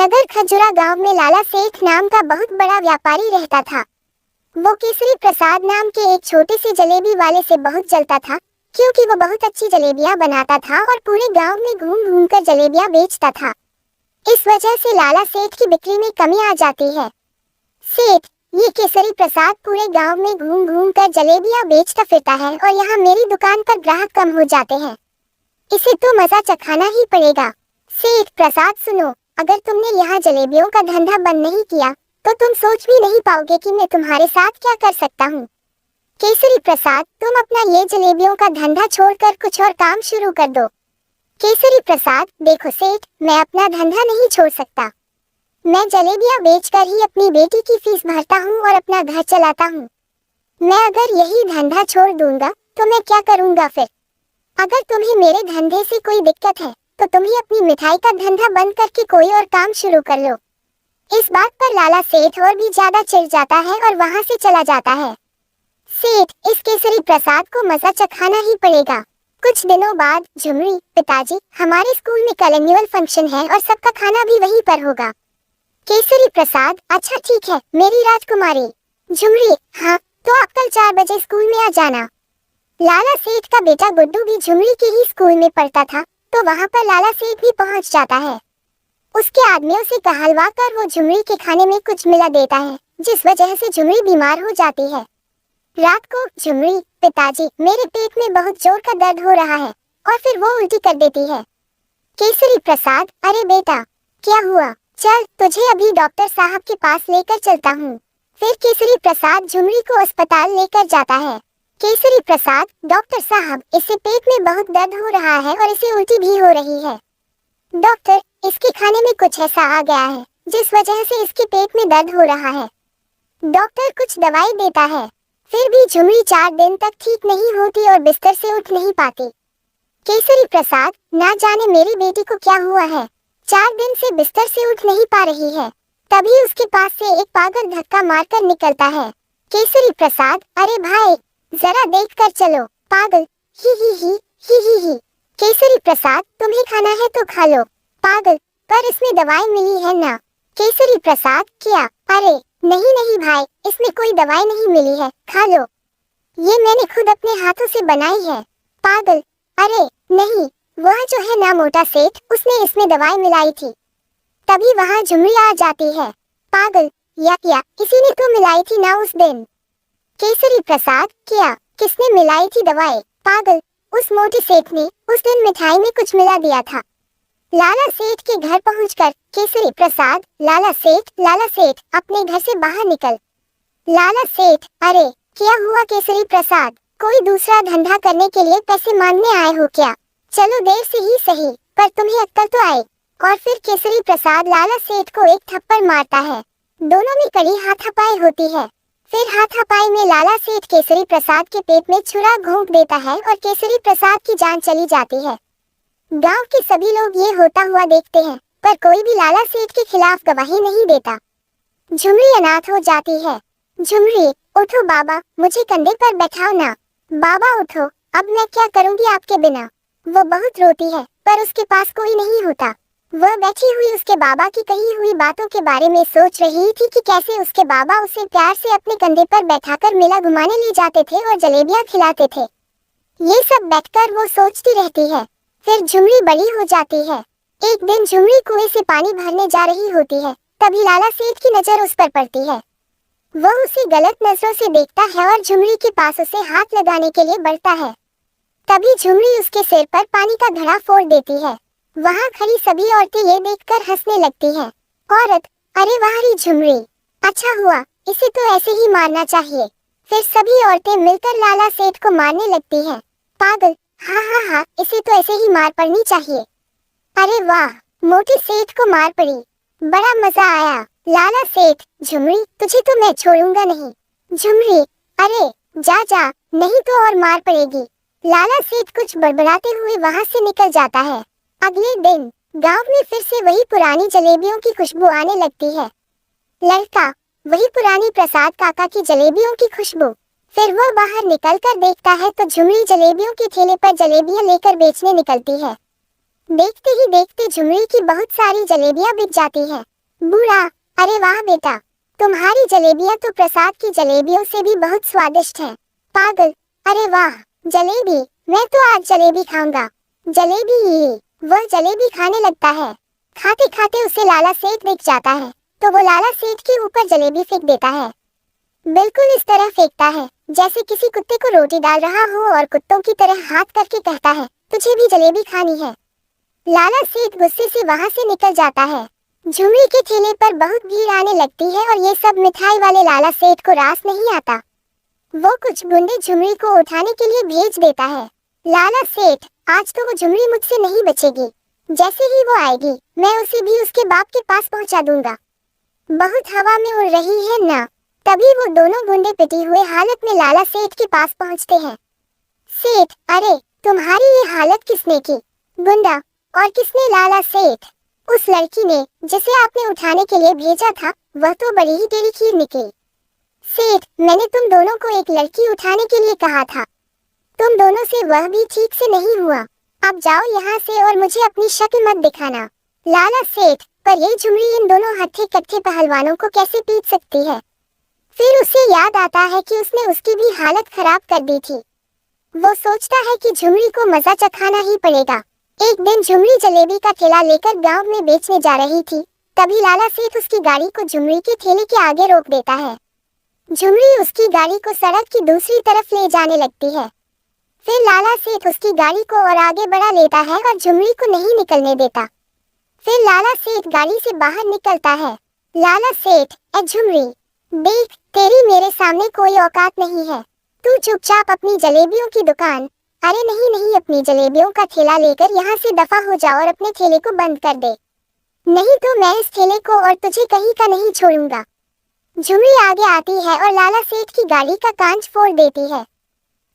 नगर खजुरा गांव में लाला सेठ नाम का बहुत बड़ा व्यापारी रहता था। वो केसरी प्रसाद नाम के एक छोटे से जलेबी वाले से बहुत जलता था, क्योंकि वो बहुत अच्छी जलेबियां बनाता था और पूरे गांव में घूम घूम कर जलेबियां बेचता था। इस वजह से लाला सेठ की बिक्री में कमी आ जाती है। सेठ, ये केसरी प्रसाद पूरे गांव में घूम घूम कर जलेबियां बेचता फिरता है और यहाँ मेरी दुकान पर ग्राहक कम हो जाते हैं। इसे तो मजा चखाना ही पड़ेगा। सेठ प्रसाद सुनो, अगर तुमने यहाँ जलेबियों का धंधा बंद नहीं किया तो तुम सोच भी नहीं पाओगे कि मैं तुम्हारे साथ क्या कर सकता हूँ। केसरी प्रसाद, तुम अपना ये जलेबियों का धंधा छोड़कर कुछ और काम शुरू कर दो। केसरी प्रसाद, देखो सेठ, मैं अपना धंधा नहीं छोड़ सकता। मैं जलेबियां बेचकर ही अपनी बेटी की फीस भरता हूँ और अपना घर चलाता हूँ। मैं अगर यही धंधा छोड़ दूंगा तो मैं क्या करूँगा फिर? अगर तुम्हें मेरे धंधे से कोई दिक्कत है तो तुम ही अपनी मिठाई का धंधा बंद करके कोई और काम शुरू कर लो। इस बात पर लाला सेठ और भी ज्यादा चिढ़ जाता है और वहाँ से चला जाता है। सेठ, इस केसरी प्रसाद को मजा चखाना ही पड़ेगा। कुछ दिनों बाद, झुमरी, पिताजी, हमारे स्कूल में कल एनुअल फंक्शन है और सबका खाना भी वहीं पर होगा। केसरी प्रसाद, अच्छा ठीक है मेरी राजकुमारी। झुमरी, हाँ तो आप कल 4 बजे स्कूल में आ जाना। लाला सेठ का बेटा गुड्डू भी झुमरी के ही स्कूल में पढ़ता था, तो वहाँ पर लाला सेठ भी पहुँच जाता है। उसके आदमियों से कहलवा कर वो झुमरी के खाने में कुछ मिला देता है, जिस वजह से झुमरी बीमार हो जाती है। रात को, झुमरी, पिताजी, मेरे पेट में बहुत जोर का दर्द हो रहा है, और फिर वो उल्टी कर देती है। केसरी प्रसाद, अरे बेटा क्या हुआ? चल तुझे अभी डॉक्टर साहब के पास लेकर चलता हूँ। फिर केसरी प्रसाद झुमरी को अस्पताल लेकर जाता है। केसरी प्रसाद, डॉक्टर साहब, इससे पेट में बहुत दर्द हो रहा है और इसे उल्टी भी हो रही है। डॉक्टर, इसके खाने में कुछ ऐसा आ गया है जिस वजह से इसके पेट में दर्द हो रहा है। डॉक्टर कुछ दवाई देता है, फिर भी झुमरी 4 दिन तक ठीक नहीं होती और बिस्तर से उठ नहीं पाती। केसरी प्रसाद, ना जाने मेरी बेटी को क्या हुआ है, 4 दिन से बिस्तर से उठ नहीं पा रही है। तभी उसके पास से एक पागल धक्का मारकर निकलता है। केसरी प्रसाद, अरे भाई जरा देख कर चलो, पागल, ही ही ही ही ही ही। केसरी प्रसाद, तुम्हें खाना है तो खा लो। पागल, पर इसमें दवाई मिली है ना? केसरी प्रसाद, क्या? अरे नहीं नहीं भाई, इसमें कोई दवाई नहीं मिली है, खा लो। ये मैंने खुद अपने हाथों से बनाई है। पागल, अरे नहीं, वह जो है ना मोटा सेठ, उसने इसमें दवाई मिलाई थी। तभी वहाँ झुमरी आ जाती है। पागल, या इसी ने तो मिलाई थी ना उस दिन। केसरी प्रसाद, क्या? किसने मिलाई थी दवाई? पागल, उस मोटे सेठ ने उस दिन मिठाई में कुछ मिला दिया था। लाला सेठ के घर पहुंचकर केसरी प्रसाद, लाला सेठ अपने घर से बाहर निकल। लाला सेठ, अरे क्या हुआ केसरी प्रसाद? कोई दूसरा धंधा करने के लिए पैसे मांगने आए हो क्या? चलो देर से ही सही, पर तुम्हें अक्ल तो आए। और फिर केसरी प्रसाद लाला सेठ को एक थप्पड़ मारता है। दोनों में कड़ी हाथापाई होती है। फिर हाथापाई में लाला सेठ केसरी प्रसाद के पेट में छुरा घोंप देता है और केसरी प्रसाद की जान चली जाती है। गांव के सभी लोग ये होता हुआ देखते हैं, पर कोई भी लाला सेठ के खिलाफ गवाही नहीं देता। झुमरी अनाथ हो जाती है। झुमरी, उठो बाबा, मुझे कंधे पर बैठाओ ना। बाबा उठो, अब मैं क्या करूँगी आपके बिना? वो बहुत रोती है, पर उसके पास कोई नहीं होता। वह बैठी हुई उसके बाबा की कही हुई बातों के बारे में सोच रही थी कि कैसे उसके बाबा उसे प्यार से अपने कंधे पर बैठाकर मेला घुमाने ले जाते थे और जलेबियां खिलाते थे। ये सब बैठकर वो सोचती रहती है। फिर झुमरी बड़ी हो जाती है। एक दिन झुमरी कुएं से पानी भरने जा रही होती है, तभी लाला सेठ की नजर उस पर पड़ती है। वह उसे गलत नजरों से देखता है और झुमरी के पास उसे हाथ लगाने के लिए बढ़ता है। तभी झुमरी उसके सिर पर पानी का घड़ा फोड़ देती है। वहाँ खड़ी सभी औरतें ये देखकर हंसने लगती हैं। औरत, अरे वाह री झुमरी, अच्छा हुआ, इसे तो ऐसे ही मारना चाहिए। फिर सभी औरतें मिलकर लाला सेठ को मारने लगती हैं। पागल, हाँ, इसे तो ऐसे ही मार पड़नी चाहिए। अरे वाह, मोटे सेठ को मार पड़ी, बड़ा मजा आया। लाला सेठ, झुमरी तुझे तो मैं छोड़ूंगा नहीं। झुमरी, अरे जा, नहीं तो और मार पड़ेगी। लाला सेठ कुछ बड़बड़ाते हुए वहाँ से निकल जाता है। अगले दिन गांव में फिर से वही पुरानी जलेबियों की खुशबू आने लगती है। लड़का, वही पुरानी प्रसाद काका की जलेबियों की खुशबू। फिर वो बाहर निकलकर देखता है तो झुमरी जलेबियों के ठेले पर जलेबियां लेकर बेचने निकलती है। देखते ही देखते झुमरी की बहुत सारी जलेबियां बिक जाती है। बूढ़ा, अरे वाह बेटा, तुम्हारी जलेबियां तो प्रसाद की जलेबियों से भी बहुत स्वादिष्ट हैं। पागल, अरे वाह, जलेबी, मैं तो आज जलेबी खाऊंगा। जलेबी ही, वह जलेबी खाने लगता है। खाते खाते उसे लाला सेठ दिख जाता है, तो वो लाला सेठ के ऊपर जलेबी फेंक देता है। बिल्कुल इस तरह फेंकता है जैसे किसी कुत्ते को रोटी डाल रहा हो और कुत्तों की तरह हाथ करके कहता है, तुझे भी जलेबी खानी है। लाला सेठ गुस्से से वहां से निकल जाता है। झुमरी के ठेले पर बहुत भीड़ आने लगती है और ये सब मिठाई वाले लाला सेठ को रास नहीं आता। वो कुछ गुंडे झुमरी को उठाने के लिए भेज देता है। लाला सेठ, आज तो वो झुमरी मुझसे नहीं बचेगी। जैसे ही वो आएगी, मैं उसे भी उसके बाप के पास पहुंचा दूंगा। बहुत हवा में उड़ रही है ना। तभी वो दोनों गुंडे पिटी हुए हालत में लाला सेठ के पास पहुंचते हैं। सेठ, अरे तुम्हारी ये हालत किसने की? गुंडा, और किसने? लाला सेठ, उस लड़की ने जिसे आपने उठाने के लिए भेजा था, वह तो बड़ी ही टेढ़ी खीर निकली। सेठ, मैंने तुम दोनों को एक लड़की उठाने के लिए कहा था। तुम दोनों से वह भी ठीक से नहीं हुआ। अब जाओ यहाँ से और मुझे अपनी शक्ल मत दिखाना। लाला सेठ, पर ये झुमरी इन दोनों हट्टे कट्टे पहलवानों को कैसे पीट सकती है? फिर उसे याद आता है कि उसने उसकी भी हालत खराब कर दी थी। वो सोचता है कि झुमरी को मजा चखाना ही पड़ेगा। एक दिन झुमरी जलेबी का ठेला लेकर गांव में बेचने जा रही थी। तभी लाला सेठ उसकी गाड़ी को झुमरी के ठेले के आगे रोक देता है। झुमरी उसकी गाड़ी को सड़क की दूसरी तरफ ले जाने लगती है। फिर लाला सेठ उसकी गाड़ी को और आगे बढ़ा लेता है और झुमरी को नहीं निकलने देता। फिर लाला सेठ गाड़ी से बाहर निकलता है। लाला सेठ, ए झुमरी, देख, तेरी मेरे सामने कोई औकात नहीं है। तू चुपचाप अपनी जलेबियों की दुकान, अरे नहीं नहीं, अपनी जलेबियों का ठेला लेकर यहाँ से दफा हो जा और अपने ठेले को बंद कर दे। नहीं तो मैं इस ठेले को और तुझे कहीं का नहीं छोड़ूंगा। झुमरी आगे आती है और लाला सेठ की गाड़ी का कांच फोड़ देती है।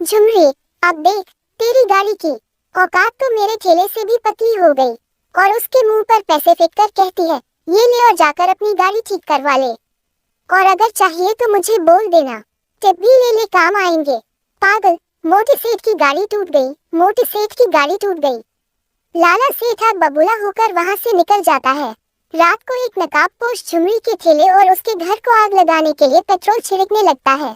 झुमरी, अब देख, तेरी गाड़ी की औकात तो मेरे ठेले से भी पतली हो गई। और उसके मुंह पर पैसे फेंक कर कहती है, ये ले और जाकर अपनी गाड़ी ठीक करवा ले। और अगर चाहिए तो मुझे बोल देना, टिप भी ले ले, काम आएंगे। पागल, मोटे सेठ की गाड़ी टूट गई, मोटे सेठ की गाड़ी टूट गई। लाला सेठ आग बबूला होकर वहां से निकल जाता है। रात को एक नकाबपोश झुमरी के ठेले और उसके घर को आग लगाने के लिए पेट्रोल छिड़कने लगता है।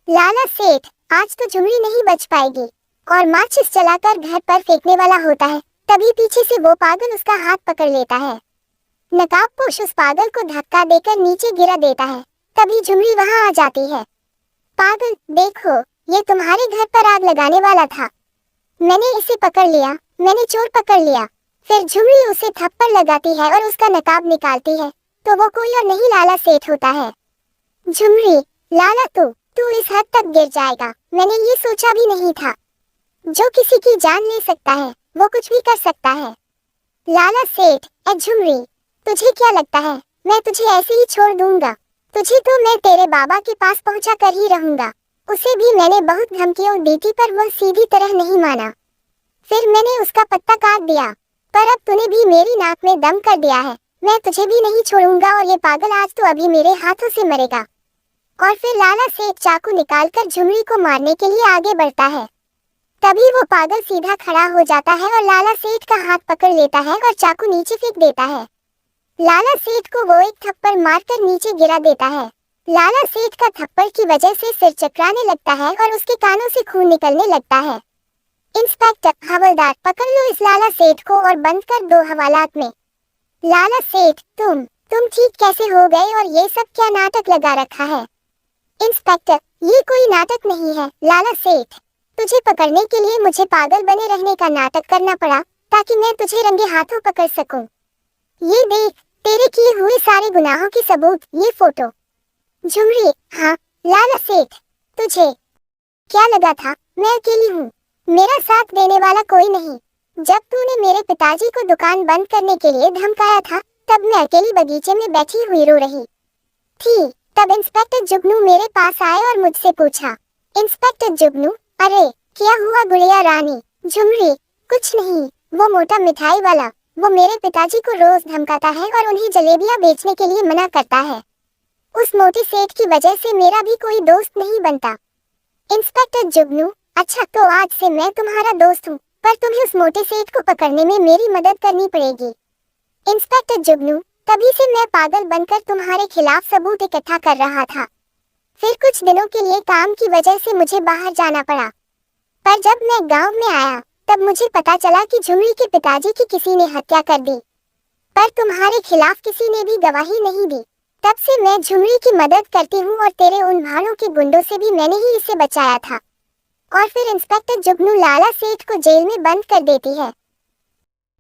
लाला सेठ, आज तो झुमरी नहीं बच पाएगी। और माचिस जलाकर घर पर फेंकने वाला होता है। तभी पीछे से वो पागल उसका हाथ पकड़ लेता है। नकाबपोश उस पागल को धक्का देकर नीचे गिरा देता है। तभी झुमरी वहां आ जाती है। पागल, देखो, ये तुम्हारे घर पर आग लगाने वाला था। मैंने इसे पकड़ लिया, मैंने चोर पकड़ लिया। फिर झुमरी उसे थप्पड़ लगाती है और उसका नकाब निकालती है, तो वो कोई और नहीं लाला सेठ होता है। झुमरी, लाला, तू इस हद तक गिर जाएगा, मैंने ये सोचा भी नहीं था। जो किसी की जान ले सकता है, वो कुछ भी कर सकता है। लाला सेठ, ए झुमरी, तुझे क्या लगता है मैं तुझे ऐसे ही छोड़ दूंगा? तुझे तो मैं तेरे बाबा के पास पहुंचा कर ही रहूंगा। उसे भी मैंने बहुत धमकियां दी थी, पर वह सीधी तरह नहीं माना। फिर मैंने उसका पत्ता काट दिया, पर अब तूने भी मेरी नाक में दम कर दिया है। मैं तुझे भी नहीं छोड़ूंगा और ये पागल आज तो अभी मेरे हाथों से मरेगा। और फिर लाला सेठ चाकू निकालकर झुमरी को मारने के लिए आगे बढ़ता है। तभी वो पागल सीधा खड़ा हो जाता है और लाला सेठ का हाथ पकड़ लेता है और चाकू नीचे फेंक देता है। लाला सेठ को वो एक थप्पड़ मारकर नीचे गिरा देता है। लाला सेठ का थप्पड़ की वजह से सिर चकराने लगता है और उसके कानों से खून निकलने लगता है। इंस्पेक्टर, हवलदार, पकड़ लो इस लाला सेठ को और बंद कर दो हवालात में। लाला सेठ, तुम ठीक कैसे हो गए और ये सब क्या नाटक लगा रखा है? इंस्पेक्टर, ये कोई नाटक नहीं है लाला सेठ। तुझे पकड़ने के लिए मुझे पागल बने रहने का नाटक करना पड़ा, ताकि मैं तुझे रंगे हाथों पकड़ सकूं। ये देख, तेरे किए हुए सारे गुनाहों की सबूत, ये फोटो। झुमरी, हाँ लाला सेठ, तुझे क्या लगा था मैं अकेली हूँ? मेरा साथ देने वाला कोई नहीं। जब तूने मेरे पिताजी को दुकान बंद करने के लिए धमकाया था, तब मैं अकेली बगीचे में बैठी हुई रो रही थी। तब इंस्पेक्टर जुगनू मेरे पास आए और मुझसे पूछा, इंस्पेक्टर जुगनू, अरे क्या हुआ गुड़िया रानी? झुमरी, कुछ नहीं, वो मोटा मिठाई वाला, वो मेरे पिताजी को रोज धमकाता है और उन्हें जलेबियां बेचने के लिए मना करता है। उस मोटे सेठ की वजह से मेरा भी कोई दोस्त नहीं बनता। इंस्पेक्टर जुगनू, अच्छा तो आज से मैं तुम्हारा दोस्त हूँ, पर तुम्हें उस मोटे सेठ को पकड़ने में मेरी मदद करनी पड़ेगी। इंस्पेक्टर जुगनू, तभी से मैं पागल बनकर तुम्हारे खिलाफ सबूत इकट्ठा कर रहा था। फिर कुछ दिनों के लिए काम की वजह से मुझे बाहर जाना पड़ा, पर जब मैं गांव में आया तब मुझे पता चला कि झुमरी के पिताजी की किसी ने हत्या कर दी, पर तुम्हारे खिलाफ किसी ने भी गवाही नहीं दी। तब से मैं झुमरी की मदद करती हूँ और तेरे उन भाड़ों के गुंडों से भी मैंने ही इसे बचाया था। और फिर इंस्पेक्टर जुगनू लाला सेठ को जेल में बंद कर देती है।